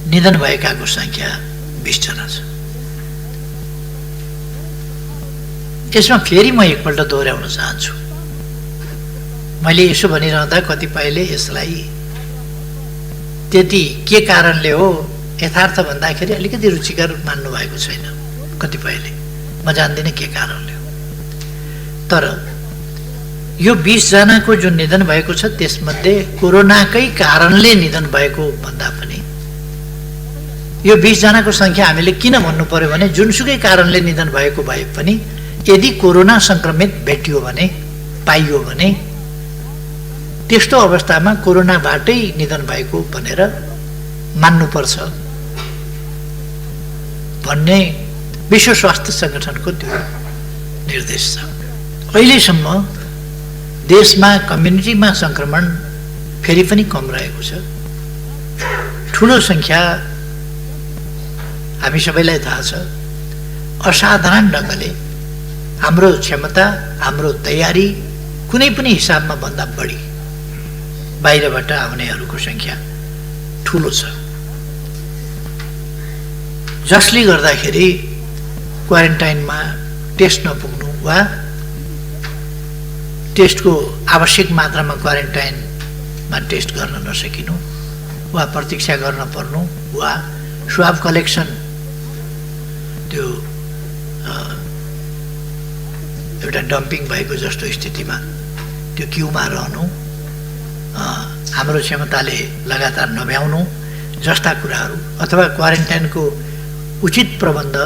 निधन भएकाको संख्या 20 जना छ। यसमा फेरि म एकपल्ट दोहोऱ्याउन चाहन्छु। मैले यसो भनिरहँदा कतिपयले यसलाई त्यति के कारणले हो यथार्थ भन्दाखेरि अलिकति रुचिकर मान्नु भएको छैन कतिपयले, म जान्दिनँ के कारणले हो। तर यो 20 जनाको जुन निधन भएको छ त्यसमध्ये कोरोनाकै कारणले निधन भएको भन्दा पनि यो 20 जनाको संख्या हामीले किन भन्नु पर्यो भने जुनसुकै कारणले निधन भएको भए पनि यदि कोरोना संक्रमित भेटियो भने पाइयो भने त्यस्तो अवस्थामा कोरोनाबाटै निधन भएको भनेर मान्नुपर्छ भन्ने विश्व स्वास्थ्य संगठनको त्यो निर्देश छ। अहिलेसम्म देशमा कम्युनिटीमा संक्रमण फेरि पनि कम रहेको छ। ठुलो संख्या हामी सबैलाई थाहा छ। असाधारण ढङ्गले हाम्रो क्षमता, हाम्रो तयारी कुनै पनि हिसाबमा भन्दा बढी बाहिरबाट आउनेहरूको संख्या ठुलो छ, जसले गर्दाखेरि क्वारेन्टाइनमा टेस्ट नपुग्नु वा टेस्टको आवश्यक मात्रामा क्वारेन्टाइनमा टेस्ट गर्न नसकिनु वा प्रतीक्षा गर्न पर्नु वा स्वाब कलेक्सन त्यो एउटा डम्पिङ भएको जस्तो स्थितिमा त्यो क्युमा रहनु, हाम्रो क्षमताले लगातार नभ्याउनु जस्ता कुराहरू अथवा क्वारेन्टाइनको उचित प्रबन्ध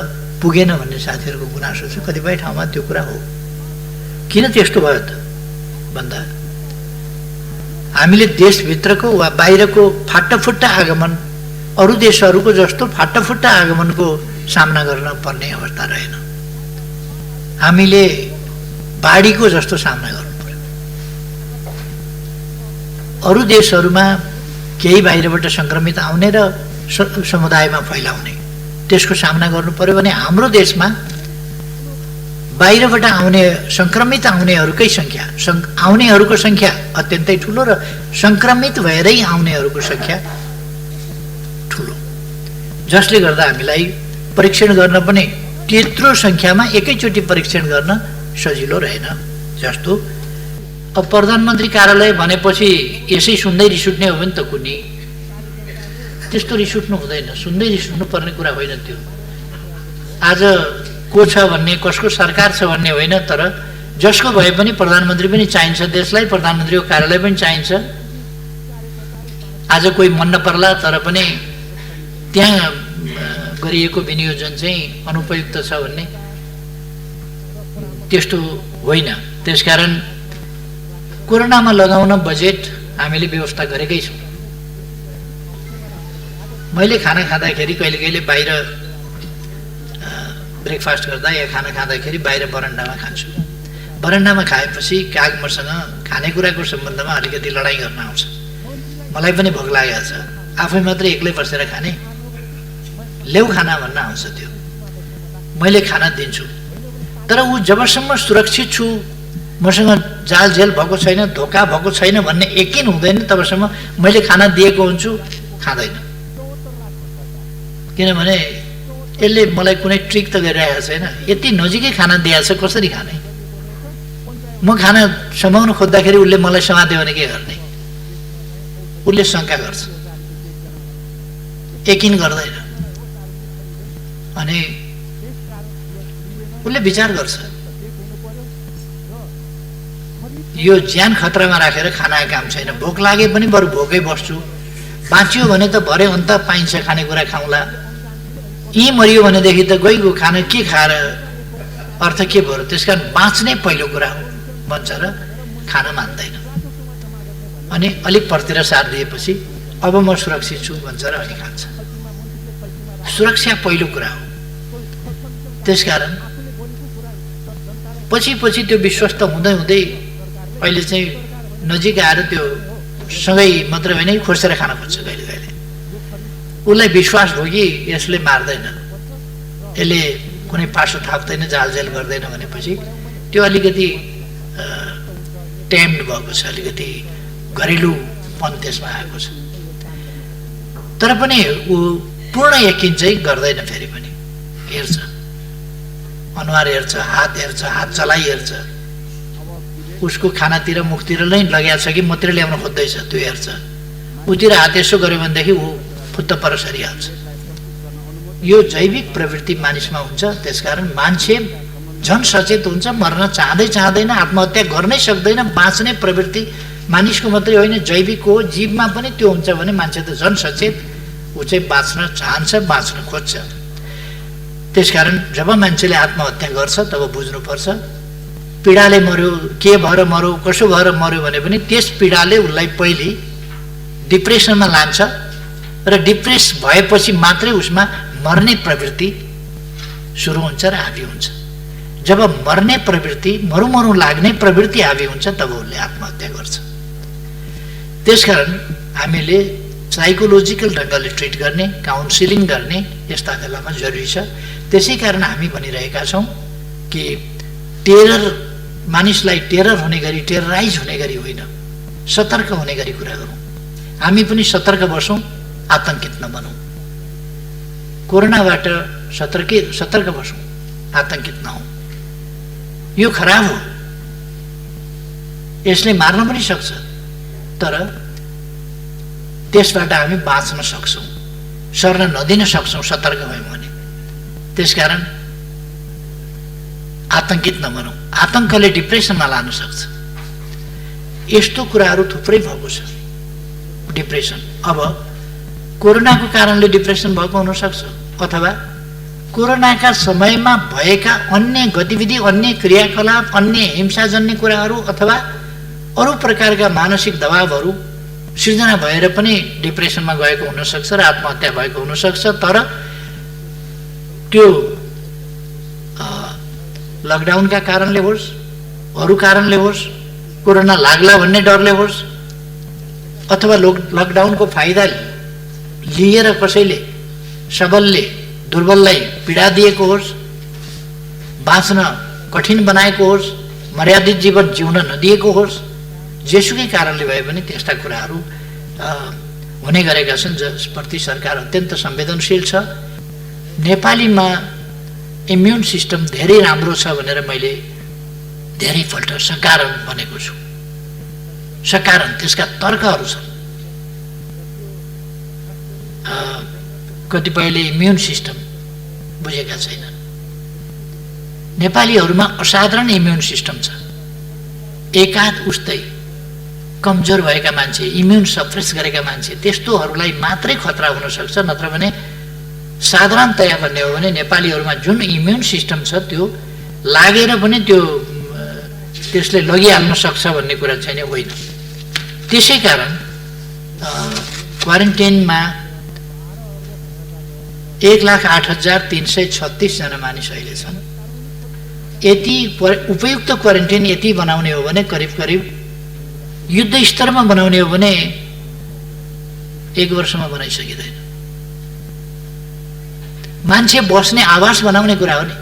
पुगेन भन्ने साथीहरूको गुनासो छ। कतिपय ठाउँमा त्यो कुरा हो। किन त्यस्तो भयो त भन्दा हामीले देशभित्रको वा बाहिरको फाटाफुट्टा आगमन अरू देशहरूको जस्तो फाटाफुट्टा आगमनको सामना गर्न पर्ने अवस्था रहेन। हामीले बाढीको जस्तो सामना गर्नु पर्यो। अरू देशहरूमा केही बाहिरबाट संक्रमित आउने र समुदायमा फैलाउने त्यसको सामना गर्नु पर्यो भने हाम्रो देशमा बाहिरबाट आउने संक्रमित आउनेहरूकै संख्या आउनेहरूको संख्या अत्यन्तै ठुलो र संक्रमित भएरै आउनेहरूको संख्या ठुलो, जसले गर्दा हामीलाई परीक्षण गर्न पनि त्यत्रो संख्यामा एकैचोटि परीक्षण गर्न सजिलो रहेन। जस्तो अब प्रधानमन्त्री कार्यालय भनेपछि यसै सुन्दै रिस उठ्ने हो भने त कुनै त्यस्तो रिस उठ्नु हुँदैन, सुन्दै रिस उठ्नु पर्ने कुरा होइन त्यो। आज को छ भन्ने, कसको सरकार छ भन्ने होइन, तर जसको भए पनि प्रधानमन्त्री पनि चाहिन्छ देशलाई, प्रधानमन्त्रीको कार्यालय पनि चाहिन्छ। आज कोही मन नपर्ला तर पनि त्यहाँ गरिएको विनियोजन चाहिँ अनुपयुक्त छ भन्ने त्यस्तो होइन। त्यसकारण कोरोनामा लगाउन बजेट हामीले व्यवस्था गरेकै छौँ। मैले खाना खाँदाखेरि कहिले कहिले बाहिर ब्रेकफास्ट गर्दा या खाना खाँदाखेरि बाहिर बरन्डामा खान्छु। बरन्डामा खाएपछि काग मसँग खानेकुराको सम्बन्धमा अलिकति लडाइँ गर्न आउँछ। मलाई पनि भोक लागेको छ, आफै मात्रै एक्लै बसेर खाने, ल्याउ खाना भन्न आउँछ। त्यो मैले खाना दिन्छु, तर ऊ जबसम्म सुरक्षित छु, मसँग जालझेल भएको छैन, धोका भएको छैन भन्ने यकिन हुँदैन तबसम्म मैले खाना दिएको हुन्छु, खाँदैन। किनभने यसले मलाई कुनै ट्रिक त गरिरहेको छैन, यति नजिकै खाना दिएको छ, कसरी खाने? म खाना समाउन खोज्दाखेरि उसले मलाई समात्यो भने के गर्ने? उसले शङ्का गर्छ, यकिन गर्दैन। अनि उसले विचार गर्छ यो ज्यान खतरामा राखेर खानाको काम छैन, भोक लागे पनि बरु भोकै बस्छु, बाँच्यो भने त भरे अन्त पाइन्छ खानेकुरा खाउँला, यहीँ मरियो भनेदेखि त गइगयो खाना के खाएर अर्थ के भयो? त्यसकारण बाँच्नै पहिलो कुरा हो भन्छ र खान मान्दैन। अनि अलिक पर्तिर सार दिएपछि अब म सुरक्षित छु भन्छ र अनि खान्छ। सुरक्षा पहिलो कुरा हो। त्यसकारण पछि पछि त्यो विश्वस्त हुँदै हुँदै अहिले चाहिँ नजिक आएर त्यो सँगै मात्रै होइन खोसेर खान खोज्छ कहिले कहिले। उसलाई विश्वास भयो कि यसले मार्दैन, यसले कुनै पासो थाप्दैन, जालझेल गर्दैन भनेपछि त्यो अलिकति टेम्ड भएको छ, अलिकति घरेलुपन त्यसमा आएको छ। तर पनि ऊ पूर्ण यकिन चाहिँ गर्दैन। फेरि पनि हेर्छ, अनुहार हेर्छ, हात हेर्छ, हात चलाइ हेर्छ, उसको खानातिर मुखतिर नै लगाएको छ कि मात्रै ल्याउन खोज्दैछ त्यो हेर्छ। उतिर हात यसो गर्यो भनेदेखि ऊ फुत्त पर सरिहाल्छ। यो जैविक प्रवृत्ति मानिसमा हुन्छ। त्यसकारण मान्छे झन् सचेत हुन्छ, मर्न चाहँदैन, आत्महत्या गर्नै सक्दैन। बाँच्ने प्रवृत्ति मानिसको मात्रै होइन, जैविक हो, जीवमा पनि त्यो हुन्छ भने मान्छे त झन् सचेत, ऊ चाहिँ बाँच्न चाहन्छ, बाँच्न खोज्छ। त्यसकारण जब मान्छेले आत्महत्या गर्छ तब बुझ्नुपर्छ पीडाले मर्यो, के भएर मर्यो, कसो भएर मर्यो भने पनि त्यस पीडाले उसलाई पहिले डिप्रेसनमा लान्छ र डिप्रेस भएपछि मात्रै उसमा मर्ने प्रवृत्ति सुरु हुन्छ र हाबी हुन्छ। जब मर्ने प्रवृत्ति, मरु लाग्ने प्रवृत्ति हाबी हुन्छ तब उसले आत्महत्या गर्छ। त्यसकारण हामीले साइकोलोजिकल ढङ्गले ट्रिट गर्ने, काउन्सिलिङ गर्ने यस्ता बेलामा जरुरी छ। त्यसै कारण हामी भनिरहेका छौँ कि टेरर, मानिसलाई टेरर हुने गरी, टेरराइज हुने गरी होइन, सतर्क हुने गरी कुरा गरौँ। हामी पनि सतर्क बसौँ, आतंकित नबनौँ। कोरोनाबाट सतर्क बसौँ, आतंकित नहौँ। यो खराब हो, यसले मार्न पनि सक्छ, तर त्यसबाट हामी बाँच्न सक्छौँ, सर्न नदिन सक्छौँ सतर्क भयौँ भने। त्यसकारण आतंकित नबनौँ। आतंकले डिप्रेसनमा लान सक्छ। यस्तो कुराहरू थुप्रै भएको छ। डिप्रेसन, अब कोरोनाको कारणले डिप्रेसन भएको हुनसक्छ, अथवा कोरोनाका समयमा भएका अन्य गतिविधि, अन्य क्रियाकलाप, अन्य हिंसाजन्य कुराहरू अथवा अरू प्रकारका मानसिक दबावहरू सृजना भएर पनि डिप्रेसनमा गएको हुनसक्छ र आत्महत्या भएको हुनसक्छ। तर त्यो लकडाउनका कारणले होस्, अरू कारणले होस्, कोरोना लाग्ला भन्ने डरले होस्, अथवा लकडाउनको फाइदा लिएर कसैले सबलले दुर्बललाई पीडा दिएको होस्, बाँच्न कठिन बनाएको होस्, मर्यादित जीवन जिउन नदिएको होस्, जेसुकै कारणले भए पनि त्यस्ता कुराहरू हुने गरेका छन् जसप्रति सरकार अत्यन्त संवेदनशील छ। नेपालीमा इम्युन सिस्टम धेरै राम्रो छ भनेर मैले धेरैपल्ट सकारण भनेको छु। सकारण, त्यसका तर्कहरू छन्। कतिपयले इम्युन सिस्टम बुझेका छैनन्। नेपालीहरूमा असाधारण इम्युन सिस्टम छ। एकाध उस्तै कमजोर भएका मान्छे, इम्युन सप्रेस गरेका मान्छे, त्यस्तोहरूलाई मात्रै खतरा हुन सक्छ। नत्र भने साधारणतया भन्ने हो भने नेपालीहरूमा जुन इम्युन सिस्टम छ त्यो लागेर पनि त्यसले लगिहाल्न सक्छ भन्ने कुरा छैन, होइन। त्यसै कारण क्वारेन्टाइनमा 1,08,336 जना मानिस अहिले छन्। यति उपयुक्त क्वारेन्टाइन यति बनाउने हो भने करिब करिब युद्ध स्तरमा बनाउने हो भने 1 वर्षमा बनाइसकिँदैन। मान्छे बस्ने आवास बनाउने कुरा हो नि।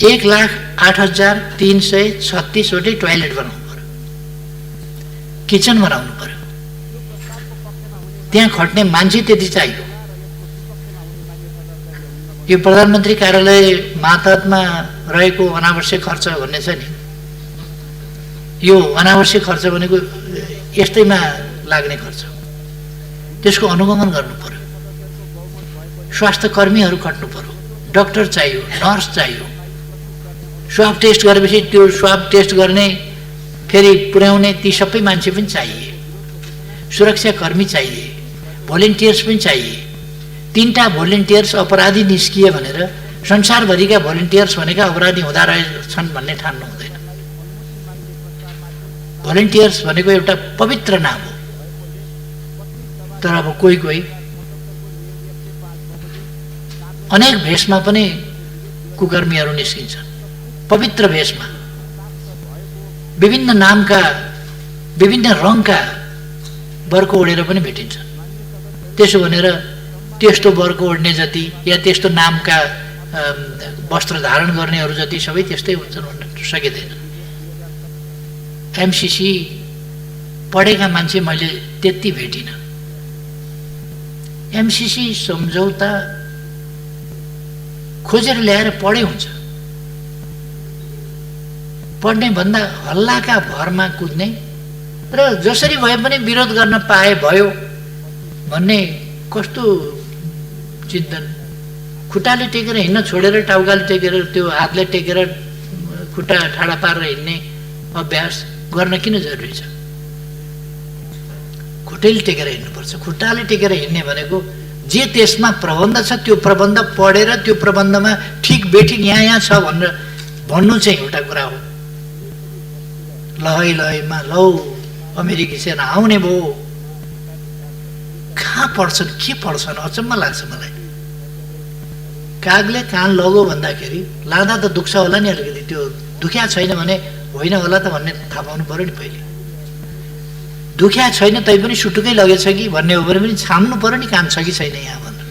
1,08,336 वटै टोयलेट बनाउनु पर्यो, किचन बनाउनु पर्यो, त्यहाँ खट्ने मान्छे त्यति चाहियो। यो प्रधानमन्त्री कार्यालय मातहतमा रहेको अनावश्यक खर्च भन्ने छ नि, यो अनावश्यक खर्च भनेको यस्तैमा लाग्ने खर्च, त्यसको अनुगमन गर्नु पर्यो। स्वास्थ्य कर्मीहरू खट्नु पर्यो, डाक्टर चाहियो, नर्स चाहियो। स्वाब टेस्ट गरेपछि त्यो स्वाब टेस्ट गर्ने, फेरि पुर्याउने ती सबै मान्छे पनि चाहिए। सुरक्षा कर्मी चाहिए, भोलिन्टियर्स पनि चाहिए। 3टा भोलिन्टियर्स अपराधी निस्किए भनेर संसारभरिका भोलिन्टियर्स भनेका अपराधी हुँदा रहेछन् भन्ने ठान्नु हुँदैन। भोलिन्टियर्स भनेको एउटा पवित्र नाम हो। तर अब कोही अनेक भेषमा पनि कुकर्मीहरू निस्किन्छन्। पवित्र भेषमा विभिन्न नामका, विभिन्न रङका बर्को ओढेर पनि भेटिन्छन्। त्यसो भनेर त्यस्तो बर्को ओढ्ने जति या त्यस्तो नामका वस्त्र धारण गर्नेहरू जति सबै त्यस्तै हुन्छन् भन्न सकिँदैन। एमसिसी पढेका मान्छे मैले त्यति भेटिनँ। एमसीसी सम्झौता खोजेर ल्याएर पढे हुन्छ। पढ्ने भन्दा हल्लाका भरमा कुद्ने र जसरी भए पनि विरोध गर्न पाए भयो भन्ने कस्तो चिन्तन। खुट्टाले टेकेर हिँड्न छोडेर टाउकाले टेकेर त्यो हातले टेकेर खुट्टा ठाडा पारेर हिँड्ने अभ्यास गर्न किन जरुरी छ? खुट्टाले टेकेर हिँड्नुपर्छ। खुट्टाले टेकेर हिँड्ने भनेको जे त्यसमा प्रबन्ध छ त्यो प्रबन्ध पढेर त्यो प्रबन्धमा ठिक बेठिक यहाँ छ भनेर भन्नु चाहिँ एउटा कुरा हो। लहैमा लौ अमेरिकी सेना आउने भयो, कहाँ पढ्छन् के पढ्छन् अचम्म लाग्छ मलाई। कागले कान लगो भन्दाखेरि लाँदा त दुख्छ होला नि अलिकति, त्यो दुख्या छैन भने होइन होला त भन्ने थाहा पाउनु पर्यो नि पहिले। दुख्या छैन तै पनि सुटुकै लगेछ कि भन्ने हो भने पनि छाम्नु पर्यो नि काम छ कि छैन यहाँ भनेर।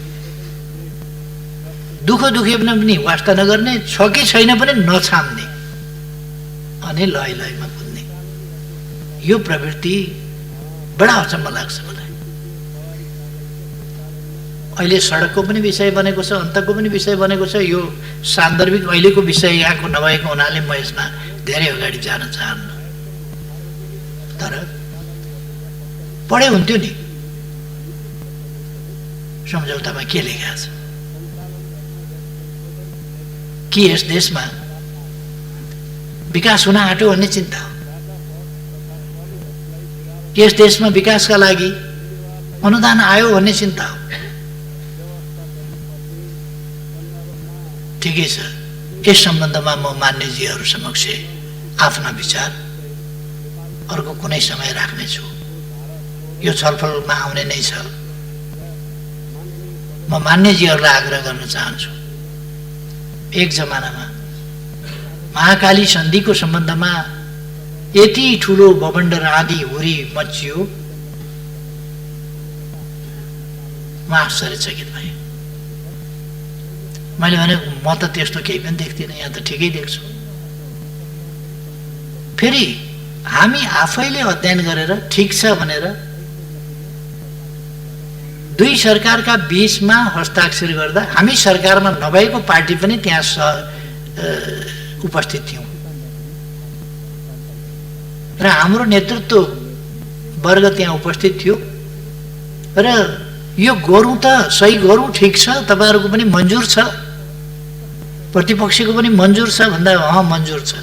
दुखे पनि वास्ता नगर्ने, छ कि छैन पनि नछाम्ने अनि लयमा कुद्ने, यो प्रवृत्ति बडा अचम्म लाग्छ मलाई। अहिले सडकको पनि विषय बनेको छ, अन्तको पनि विषय बनेको छ। यो सान्दर्भिक अहिलेको विषय यहाँको नभएको हुनाले म यसमा धेरै अगाडि जान चाहन्न। तर पढे हुन्थ्यो नि सम्झौतामा के लेखेको छ कि यस देशमा विकास हुन आँट्यो भन्ने चिन्ता हो। यस देशमा विकासका लागि अनुदान आयो भन्ने चिन्ता हो। ठिकै छ, यस सम्बन्धमा म मान्यजीहरू समक्ष आफ्ना विचार अर्को कुनै समय राख्नेछु। यो छलफलमा आउने नै छ। म मान्यजीहरूलाई आग्रह गर्न चाहन्छु, एक जमानामा महाकाली सन्धिको सम्बन्धमा यति ठुलो बबन्डर आँधी हुरी मचियो, म आश्चर्यचकित भएँ। मैले भने म त त्यस्तो केही पनि देख्दिनँ, यहाँ त ठिकै देख्छु। फेरि हामी आफैले अध्ययन गरेर ठिक छ भनेर दुई सरकारका बीचमा हस्ताक्षर गर्दा हामी सरकारमा नभएको पार्टी पनि त्यहाँ उपस्थित थियौँ र हाम्रो नेतृत्व वर्ग त्यहाँ उपस्थित थियो र यो गरौँ त सही गरौँ, ठिक छ, तपाईँहरूको पनि मन्जुर छ, प्रतिपक्षको पनि मन्जुर छ भन्दा मन्जुर छ।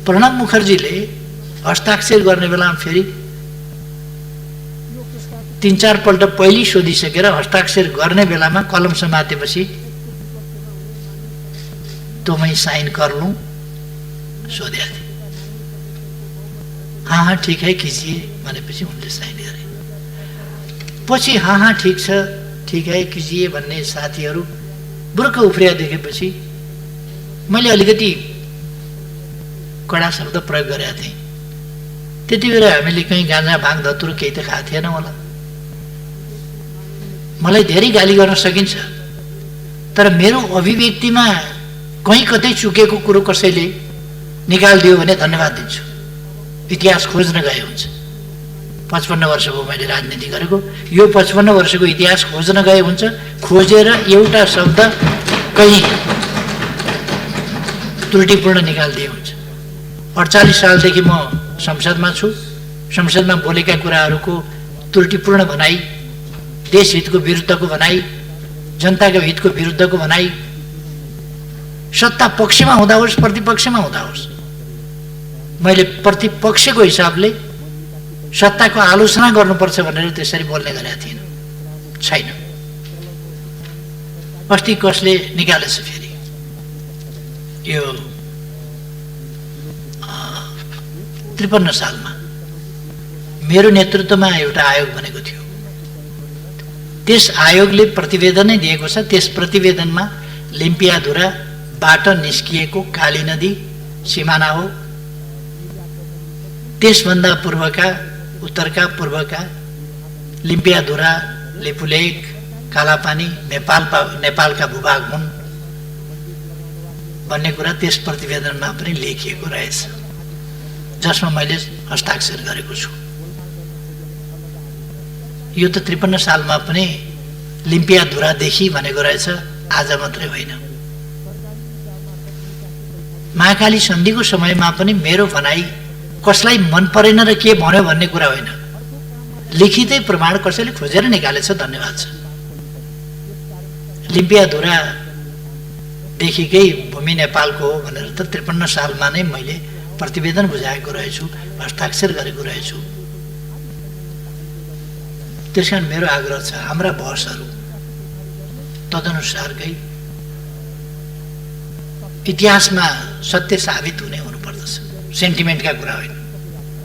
प्रणब मुखर्जीले हस्ताक्षर गर्ने बेलामा फेरि 3-4 पल्ट पहिले सोधिसकेर हस्ताक्षर गर्ने बेलामा कलम समातेपछि तो मैं साइन कर लूं सोधेको थिएँ। हाँ ठीक है कीजिए भनेपछि उनले साइन गरे। पछि हाँ ठीक छ, ठीक है कीजिए भन्ने साथीहरू बुर्क उफ्रिया देखेपछि मैले अलिकति कडा शब्द प्रयोग गरेका थिएँ। त्यति बेला हामीले कहीँ गाँजा भाङ धतुर केही त खाएको थिएन होला। मलाई धेरै गाली गर्न सकिन्छ, तर मेरो अभिव्यक्तिमा कहीँ कतै चुकेको कुरो कसैले निकालिदियो भने धन्यवाद दिन्छु। इतिहास खोज्न गए हुन्छ। 55 वर्ष भयो मैले राजनीति गरेको। यो 55 वर्षको इतिहास खोज्न गए हुन्छ। खोजेर एउटा शब्द कहीँ त्रुटिपूर्ण निकालिदिए हुन्छ। 48 सालदेखि म संसदमा छु। संसदमा बोलेका कुराहरूको त्रुटिपूर्ण भनाई, देश हितको विरुद्धको भनाई, जनताको हितको विरुद्धको भनाई, सत्ता पक्षमा हुँदा होस् प्रतिपक्षमा हुँदा होस्, मैले प्रतिपक्षको हिसाबले सत्ताको आलोचना गर्नुपर्छ भनेर त्यसरी बोल्ने गरेका थिएन, छैन। अस्ति कसले निकालेछ फेरि यो 53 सालमा मेरो नेतृत्वमा एउटा आयोग बनेको थियो। त्यस आयोगले प्रतिवेदनै दिएको छ। त्यस प्रतिवेदनमा लिम्पियाधुराबाट निस्किएको काली नदी सिमाना हो। त्यसभन्दा पूर्वका उत्तरका पूर्वका लिम्पियाधुरा, लिपुलेक, कालापानी नेपालका भूभाग हुन् भन्ने कुरा त्यस प्रतिवेदनमा पनि लेखिएको रहेछ, जसमा मैले हस्ताक्षर गरेको छु। यो त 53 सालमा पनि लिम्पियाधुरादेखि भनेको रहेछ, आज मात्रै होइन। महाकाली सन्धिको समयमा पनि मेरो भनाइ कसलाई मन परेन र के भन्यो भन्ने कुरा होइन, लिखितै प्रमाण कसैले खोजेर निकालेछ, धन्यवाद छ। लिम्पियाधुरादेखिकै भूमि नेपालको हो भनेर त 53 सालमा नै मैले प्रतिवेदन बुझाएको रहेछु, हस्ताक्षर गरेको रहेछु। त्यसकारण मेरो आग्रह छ हाम्रा बहसहरू तदनुसारकै इतिहासमा सत्य साबित हुने हुनुपर्दछ, सेन्टिमेन्टका कुरा होइन।